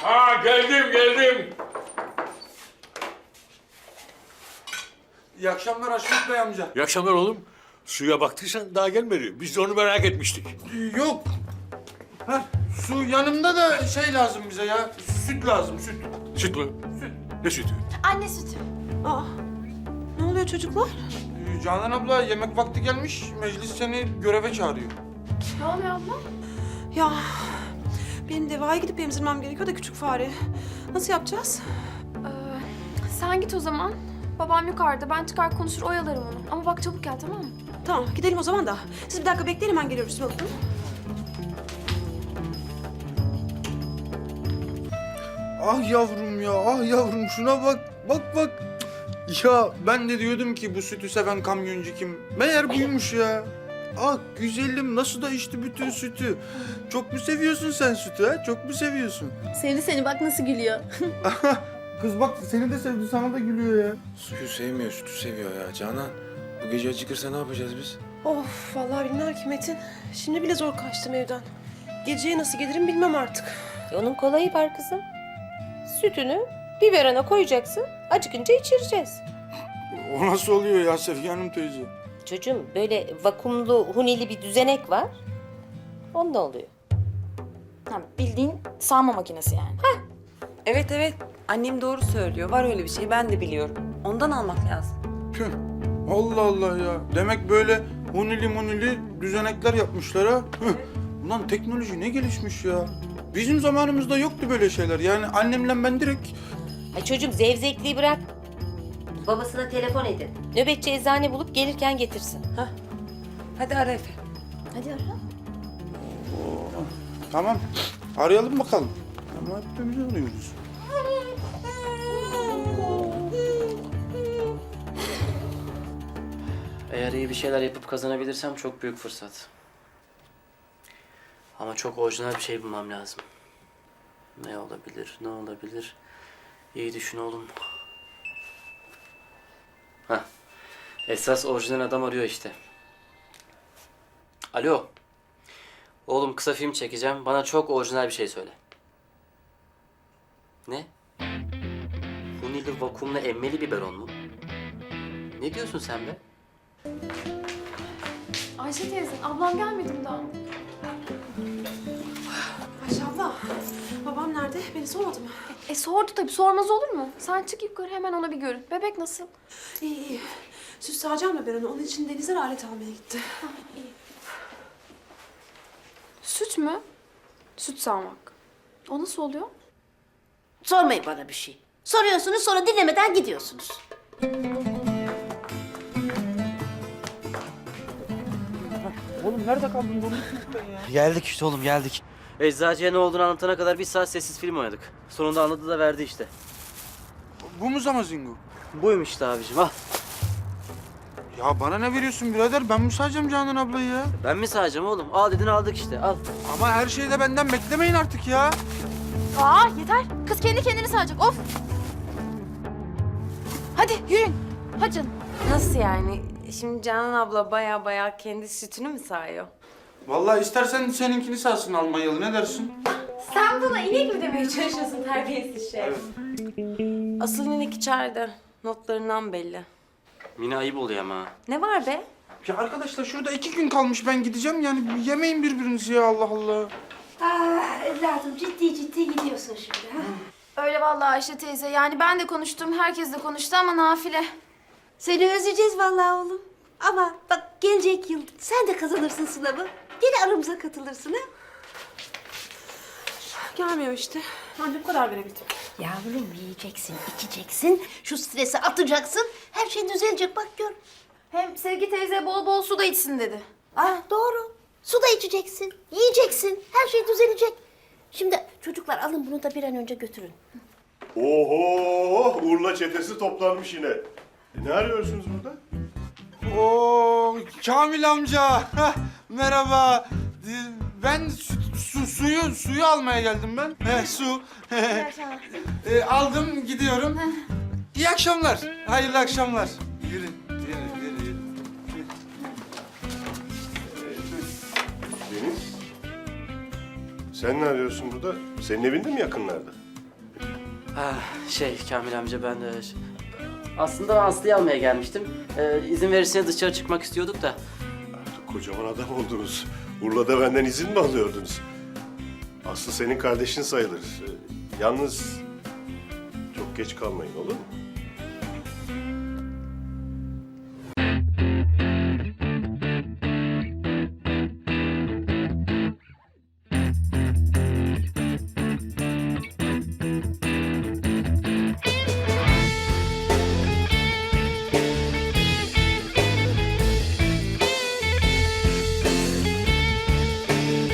Ha geldim. İyi akşamlar Haşmet Bey amca. İyi akşamlar oğlum. Suya baktıysan daha gelmedi. Biz de onu merak etmiştik. Yok. Ha, su yanımda da şey lazım bize ya. Süt lazım, süt. Süt mü? Süt. Ne sütü? Anne sütü. Aa, ne oluyor çocuklar? Canan abla yemek vakti gelmiş. Meclis seni göreve çağırıyor. Ne oluyor abla? Ya benim devaya gidip emzirmem gerekiyor da küçük fare. Nasıl yapacağız? Sen git o zaman. Babam yukarıda. Ben çıkar konuşur oyalarım onu. Ama bak çabuk gel, tamam mı? Tamam gidelim o zaman da. Siz bir dakika bekleyin, hemen geliyoruz Sibel Hanım. Ah yavrum ya, ah yavrum şuna bak. Bak. Ya ben de diyordum ki bu sütü seven kamyoncu kim? Meğer buymuş ya. Ah güzelim nasıl da içti bütün sütü. Çok mu seviyorsun sen sütü ha? Çok mu seviyorsun? Sevdi seni, bak nasıl gülüyor. Kız bak seni de sevdi, sana da gülüyor ya. Suyu sevmiyor, sütü seviyor ya Canan. Bu gece acıkırsa ne yapacağız biz? Of vallahi bilmem ki Metin. Şimdi bile zor kaçtım evden. Geceye nasıl gelirim bilmem artık. Onun kolayı var kızım. Sütünü biberona koyacaksın, acıkınca içireceğiz. O nasıl oluyor ya Sefiye Hanım teyze? Çocuğum böyle vakumlu, hunili bir düzenek var. Onda oluyor. Ha, bildiğin sağma makinesi yani. Evet. Annem doğru söylüyor. Var öyle bir şey. Ben de biliyorum. Ondan almak lazım. Tüh. Allah Allah ya. Demek böyle hunili düzenekler yapmışlar ha. Hıh. Ulan teknoloji ne gelişmiş ya. Bizim zamanımızda yoktu böyle şeyler. Yani annemle ben direkt... Ay çocuğum zevzekliği bırak. Babasına telefon edin. Nöbetçi eczane bulup gelirken getirsin. Hadi ara Efe. Hadi ara. Tamam. Arayalım bakalım. Ama hepimiz arıyoruz. Eğer iyi bir şeyler yapıp kazanabilirsem çok büyük fırsat. Ama çok orijinal bir şey bulmam lazım. Ne olabilir? İyi düşün oğlum. Hah. Esas orijinal adam arıyor işte. Alo. Oğlum kısa film çekeceğim. Bana çok orijinal bir şey söyle. Ne? Hunili vakumlu emmeli biberon mu? Ne diyorsun sen be? Ayşe teyze, ablam gelmedi mi daha? Ayşe abla, babam nerede? Beni sormadı mı? Sordu tabii, sormaz olur mu? Sen çık yukarı, hemen ona bir görün. Bebek nasıl? İyi. Süt sağacağım da ben onu. Onun için Denizler alet almaya gitti. Süt mü? Süt sağmak. O nasıl oluyor? Sormayın bana bir şey. Soruyorsunuz, sonra dinlemeden gidiyorsunuz. Oğlum nerede kaldın? Geldik işte oğlum geldik. Eczacıya ne olduğunu anlatana kadar bir saat sessiz film oynadık. Sonunda anladı da verdi işte. Bu mu Zamazingo? Buymuş işte abicim al. Ya bana ne veriyorsun birader? Ben mi sayacağım Canan ablayı ya? Ben mi sağacağım oğlum? Al dedin aldık işte al. Ama her şeyi de benden beklemeyin artık ya. Aa yeter. Kız kendi kendini sağacak. Of. Hadi yürüyün. Hadi canım. Nasıl yani? Şimdi Canan abla baya kendi sütünü mü sağıyor? Vallahi istersen seninkini sağsın Almanyalı. Ne dersin? Sen buna inek mi demeye çalışıyorsun terbiyesiz şey? Asıl inek içeride. Notlarından belli. Mine ayıp oluyor ama. Ne var be? Ya arkadaşlar şurada 2 gün kalmış, ben gideceğim. Yani yemeyin birbirinizi ya, Allah Allah. Evladım ciddi gidiyorsun şimdi ha? Öyle vallahi Ayşe teyze. Yani ben de konuştum, herkes de konuştu ama nafile. Seni özleyeceğiz vallahi oğlum. Ama bak gelecek yıl sen de kazanırsın sınavı. Yine aramıza katılırsın ha? Gelmiyor işte. Ancak bu kadar verebildim. Yavrum yiyeceksin, içeceksin, şu stresi atacaksın. Her şey düzelecek bak gör. Hem Sevgi teyze bol bol su da içsin dedi. Doğru. Su da içeceksin, yiyeceksin. Her şey düzelecek. Şimdi çocuklar alın bunu da bir an önce götürün. Oho! Urla çetesi toplanmış yine. Ne arıyorsunuz burada? Oo Kamil amca. Hah, merhaba. Ben suyu almaya geldim ben. Su. Aldım, gidiyorum. İyi akşamlar. Hayırlı akşamlar. Yürü. Deniz, sen ne arıyorsun burada? Senin evinde mi yakınlarda? Ha, Kamil amca ben de... Aslında Aslı'yı almaya gelmiştim. İzin verirseniz dışarı çıkmak istiyorduk da. Kocaman adam oldunuz. Urla'da benden izin mi alıyordunuz? Aslı senin kardeşin sayılır. Yalnız çok geç kalmayın olur mu?